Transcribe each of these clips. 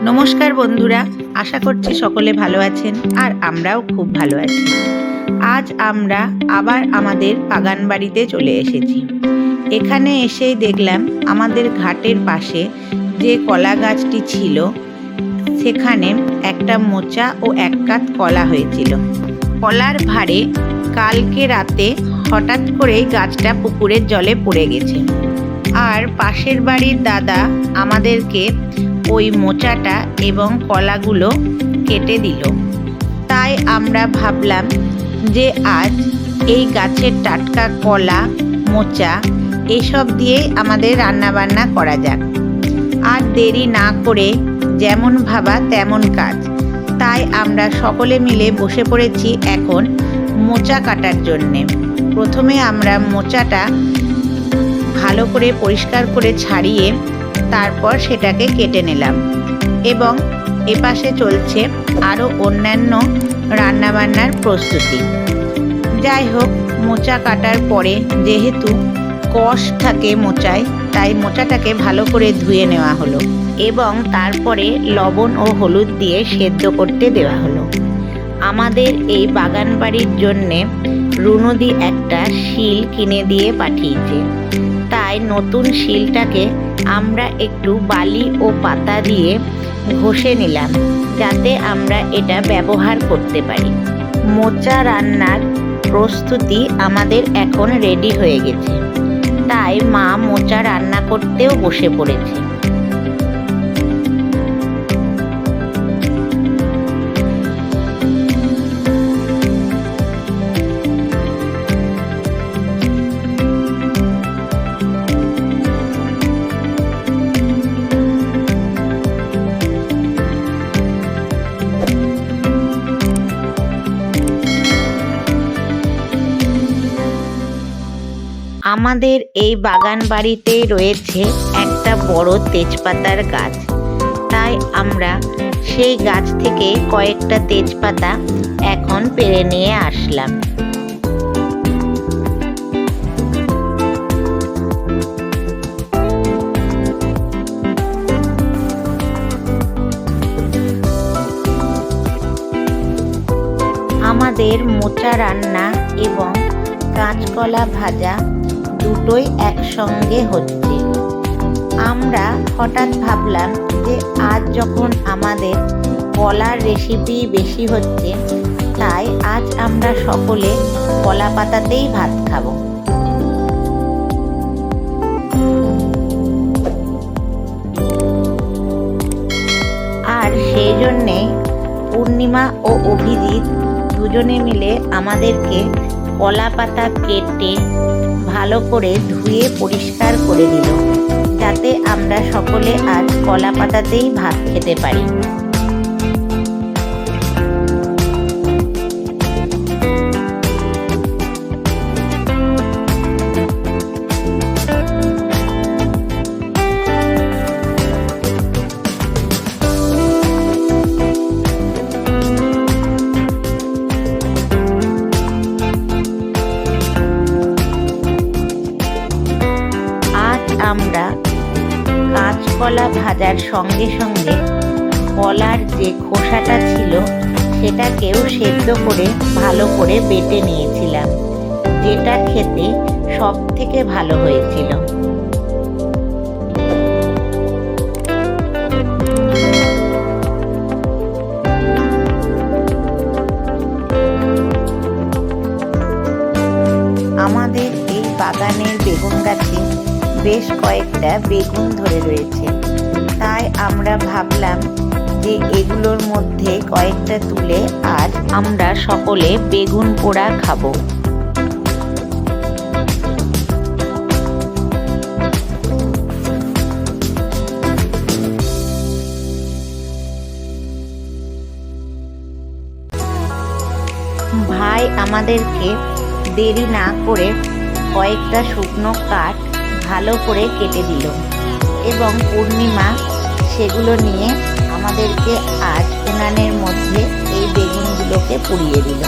নমস্কার বন্ধুরা, আশা করছি সকলে ভালো আছেন আর আমরাও খুব ভালো আছি। আজ আমরা আবার আমাদের বাগান বাড়িতে চলে এসেছি। এখানে এসেই দেখলাম আমাদের ঘাটের পাশে যে কলা গাছটি ছিল সেখানে একটা মোচা ও এক কাঁধ কলা হয়েছিল। কলার ভারে কালকে রাতে হঠাৎ করেই গাছটা পুকুরের জলে পড়ে গেছে, আর পাশের বাড়ির দাদা আমাদেরকে ওই মোচাটা এবং কলাগুলো কেটে দিল। তাই আমরা ভাবলাম যে আজ এই গাছের টাটকা কলা, মোচা এসব দিয়েই আমাদের রান্নাবান্না করা যাক। আর দেরি না করে যেমন ভাবা তেমন কাজ। তাই আমরা সকলে মিলে বসে পড়েছি এখন মোচা কাটার জন্যে। প্রথমে আমরা মোচাটা ভালো করে পরিষ্কার করে ছাড়িয়ে তারপর সেটাকে কেটে নিলাম, এবং এপাশে চলছে আরও অন্যান্য রান্নাবান্নার প্রস্তুতি। যাই হোক, মোচা কাটার পরে যেহেতু কষ থাকে মোচায়, তাই মোচাটাকে ভালো করে ধুয়ে নেওয়া হলো এবং তারপরে লবণ ও হলুদ দিয়ে সেদ্ধ করতে দেওয়া হলো। আমাদের এই বাগান বাড়ির জন্যে রুনুদি একটা শিল কিনে দিয়ে পাঠিয়েছে। তাই নতুন শিলটাকে আমরা একটু বালি ও পাতা দিয়ে ঘষে নিলাম, যাতে আমরা এটা ব্যবহার করতে পারি। মোচা রান্নার প্রস্তুতি আমাদের এখন রেডি হয়ে গেছে, তাই মা মোচা রান্না করতেও বসে পড়েছে। আমাদের এই বাগান বাড়িতেই রয়েছে একটা বড় তেজপাতার গাছ, তাই আমরা সেই গাছ থেকে কয়েকটা তেজপাতা এখন পেড়ে নিয়ে আসলাম। আমাদের মোচা রান্না এবং কাঁচকলা ভাজা দুটোই একসঙ্গে হচ্ছে। আমরা হঠাৎ ভাবলাম যে আজ যখন আমাদের কলার রেসিপি বেশি হচ্ছে, তাই আজ আমরা সকলে কলা পাতাতেই ভাত খাবো। আর সেই জন্যে পূর্ণিমা ও অভিজিৎ দুজনে মিলে আমাদেরকে কলা পাতা কেটে ভালো করে ধুয়ে পরিষ্কার করে দিল, যাতে আমরা সকলে আজ কলা পাতাতেই ভাত খেতে পারি। আমরা কাঁচকলা ভাজার সঙ্গে সঙ্গে কলার যে খোসাটা ছিল সেটাকেও সেদ্ধ করে ভালো করে বেটে নিয়েছিলাম, যেটা খেতে সব থেকে ভালো হয়েছিল। আমাদের এই বাগানের বেগুন গাছে বেশ কয়েকটা বেগুন ধরে রয়েছে, তাই আমরা ভাবলাম যে এগুলোর মধ্যে কয়েকটা তুলে আজ আমরা সকলে বেগুন পোড়া খাবো। ভাই আমাদেরকে দেরি না করে কয়েকটা শুকনো কাঠ ভালো করে কেটে দিল, এবং পূর্ণিমা সেগুলো নিয়ে আমাদেরকে আজ উনানের মধ্যে এই বেগুনগুলোকে পুড়িয়ে দিল।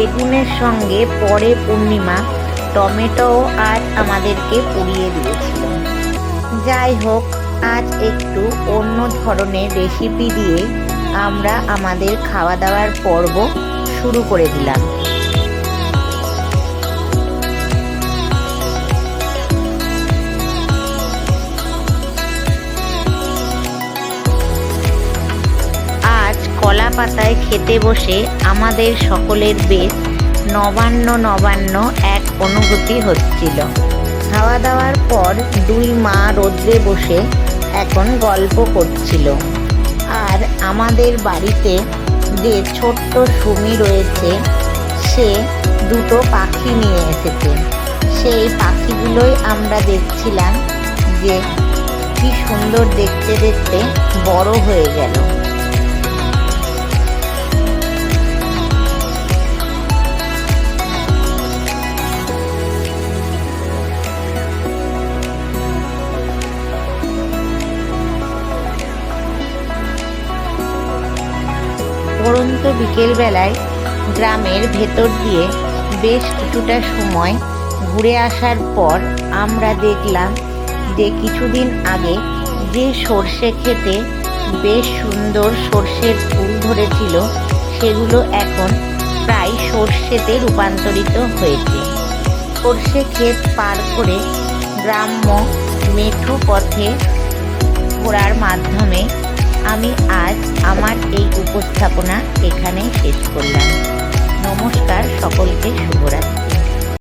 বেগুনের সঙ্গে পরে পূর্ণিমা টমেটোও আজ আমাদেরকে পুড়িয়ে দিয়েছিল। যাই হোক, আজ একটু অন্য ধরনের রেসিপি দিয়ে আমরা আমাদের খাওয়া দাওয়ার পর্ব শুরু করে দিলাম। আজ কলা পাতায় খেতে বসে আমাদের সকলের বেশ নবান্ন নবান্ন এক অনুভূতি হচ্ছিল। খাওয়া দাওয়ার পর দুই মা রোদ্রে বসে এখন গল্প করছিল। আর আমাদের বাড়িতে যে ছোট্ট সুমি রয়েছে, সে দুটো পাখি নিয়ে এসেছে। সেই পাখিগুলোই আমরা দেখছিলাম যে কি সুন্দর দেখতে দেখতে বড় হয়ে গেল। পড়ন্ত বিকেলবেলায় গ্রামের ভেতর দিয়ে বেশ কিছুটা সময় ঘুরে আসার পর আমরা দেখলাম যে কিছুদিন আগে যে সর্ষে ক্ষেতে বেশ সুন্দর সর্ষের ফুল ধরেছিল, সেগুলো এখন প্রায় সর্ষেতে রূপান্তরিত হয়েছে। সর্ষে ক্ষেত পার করে গ্রাম্য মেঠো পথে ঘোরার মাধ্যমে আমি আজ আমার এই উপস্থাপনা এখানেই শেষ করলাম। নমস্কার, সকলকে শুভরাত্রি।